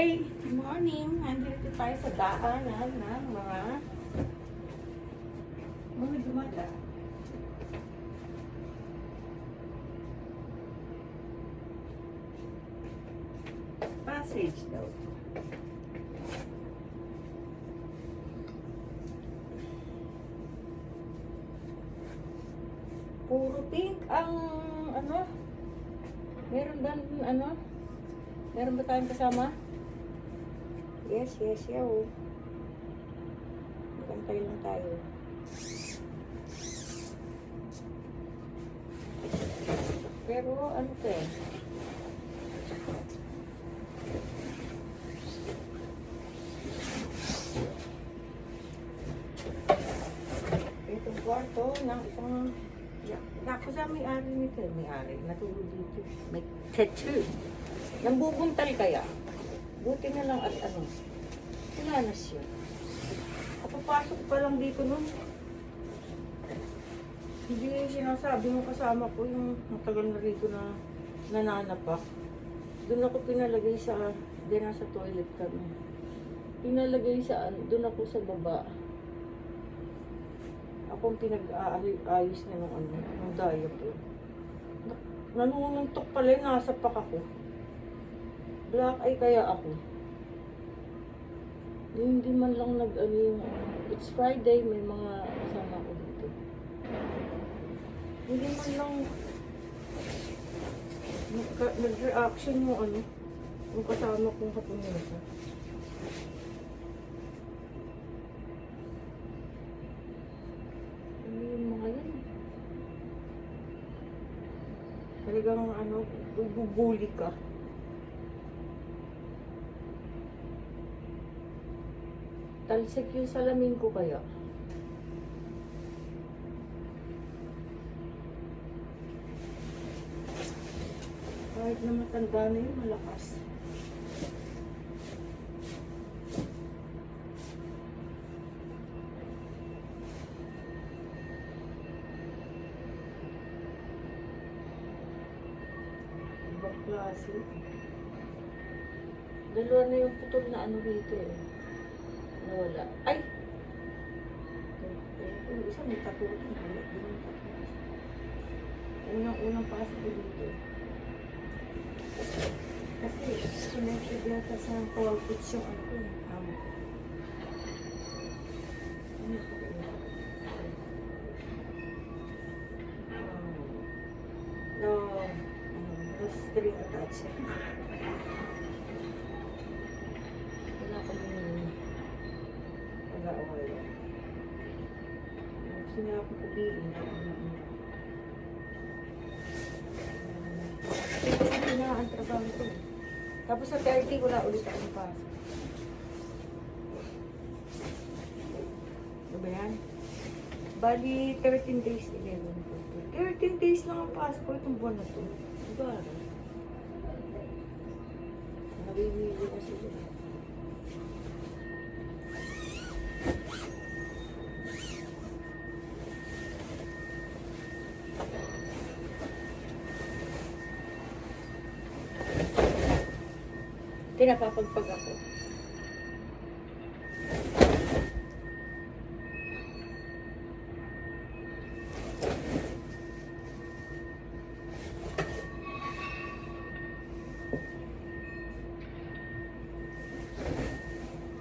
Hi! Good morning! Nandito tayo sa daanan ng mga dumadaan. Passage daw. Puro pink ang meron ba meron ba tayong kasama? Yes, yeah. Magantay lang tayo. Pero ano to eh? Itong kwarto ng isang ako sa may-ari nito. May-ari. Natulog dito. May tattoo. Nambubuntal kaya? Buti na lang at wala na siya. Kapapasok pa lang dito nun. Hindi na yung sinasabi ng kasama ko yung matagal na rito na nananapak. Doon ako pinalagay sa, di nasa toilet kami. Pinalagay sa, doon ako sa baba. Akong pinag-aayos na ng diaper. Nanununtok pala yung nasa pak ako. Black eye kaya ako. Hindi man lang it's Friday, may mga kasama ko dito. Hindi man lang nag-reaction yung kasama kong kapunisa. Yung mga yan. Talagang bubuli ka. Talsik yung salamin ko kaya. Kahit na matanda na yun, malakas. Ibang klase. Dalawa na yung putol na rito eh. Nawala. Ay! Yung isa may tattoo. Unang pasok ko dito. Kasi connected yata sa pulpits yung ko eh. Amo ko. Ano ko yun? No string attached. Wala kami wala. Gusto niya akong kubiin. Ito na ang trabaho ko. Tapos sa 30, wala ulit akong pasok. Ano ba yan? Bali, 13 days, 11. 13 days lang ang pasok ko itong buwan na to. Diba? Nabibili na sila. Pinapapagpag ako.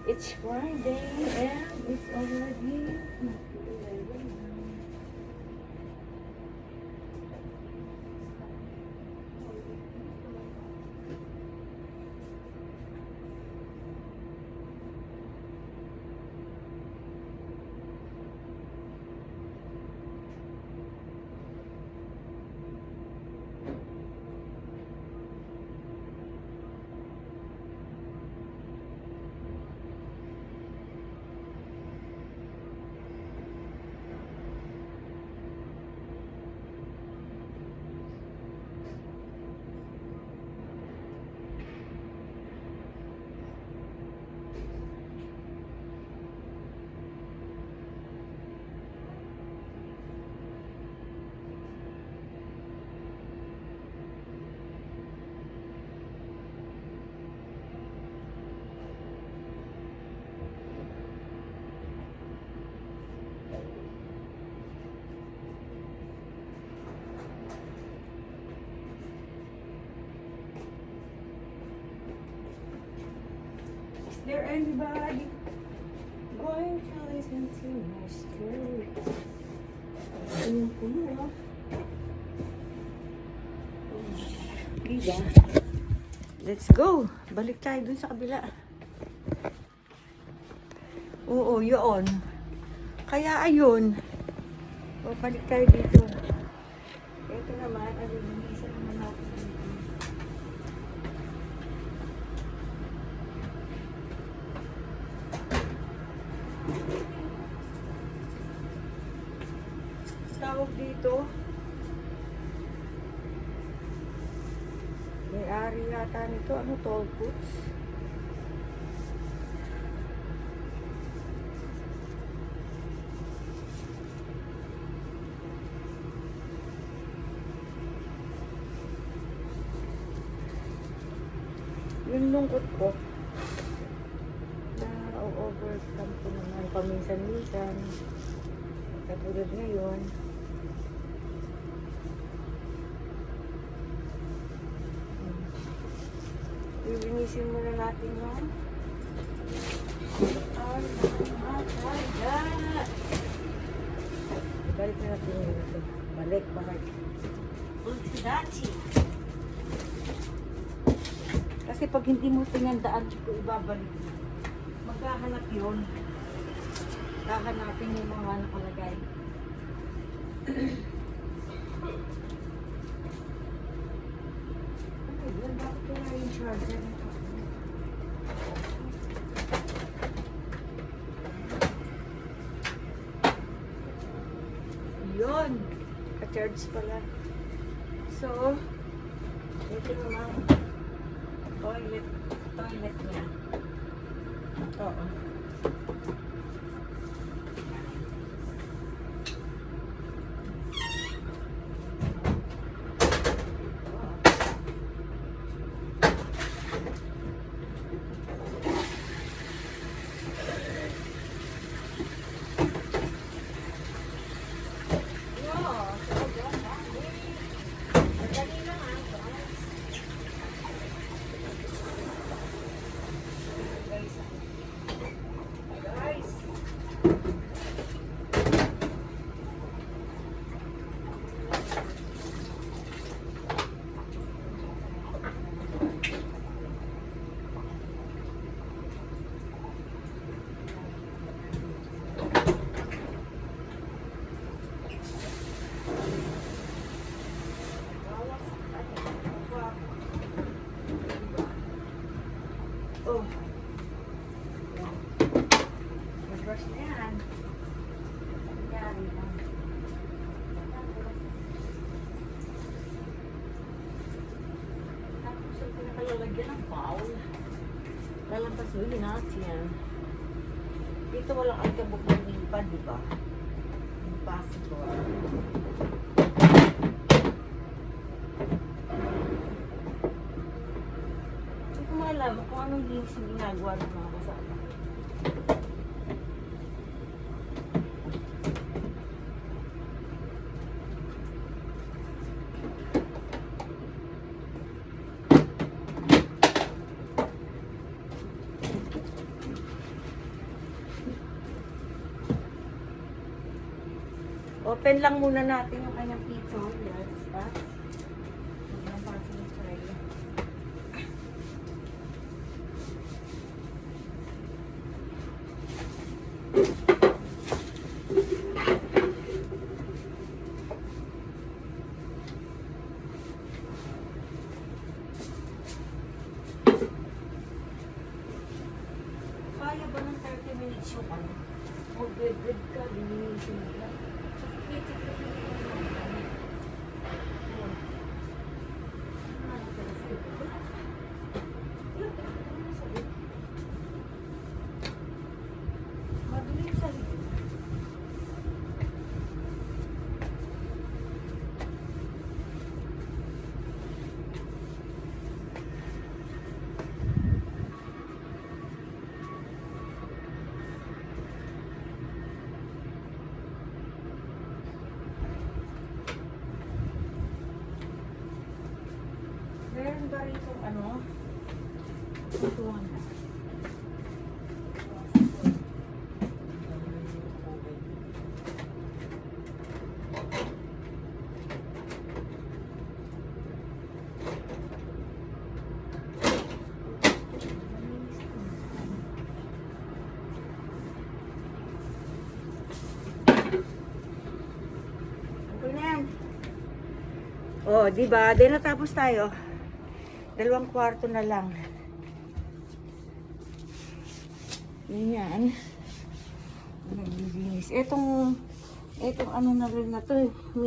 It's Friday and it's already 11. there anybody going to listen to my story? Ayun po mo. Diba? Let's go. Balik tayo dun sa kabila. Oo, yun. Kaya ayun. O, balik tayo dito. Ito naman, isa naman natin dito. Tawag dito. May-ari yata nito. Ano, toll booths? Yung lungkot ko na overcome ko naman paminsan-minsan katulad ngayon. Lilinisin muna natin yung balik na natin yung ito. Balik. Ultidachi. Kasi pag hindi mo tinandaan ko ibabalik, maghahanap yun. Hahanapin yung mga nakalagay. Okay, yan bakit wala yung charger nito? Yun! Ka-charge pala. So, ito naman. Toilet niya. Oo. Oh. Mag-brush na yan. Nangyari lang. Tapos yung pinakalalagyan ng foul. Lalampas mo yun natin. Dito walang altabok ng limpa, di ba? Impossible. Alam kung anong linis yung ginagawa ng mga kasama. Open lang muna natin yung kanyang pizza. Yes, ha? Kaya ba ng 30 minutes yung ano? Mag-bread ka, dininisin nila. Madilim sa likod. Meron ba rito ano? Tutuhan na. Oh, di ba? Di natapos tayo. 2 kwarto na lang. Ganyan. Naglilinis. Etong ano na rin na to. May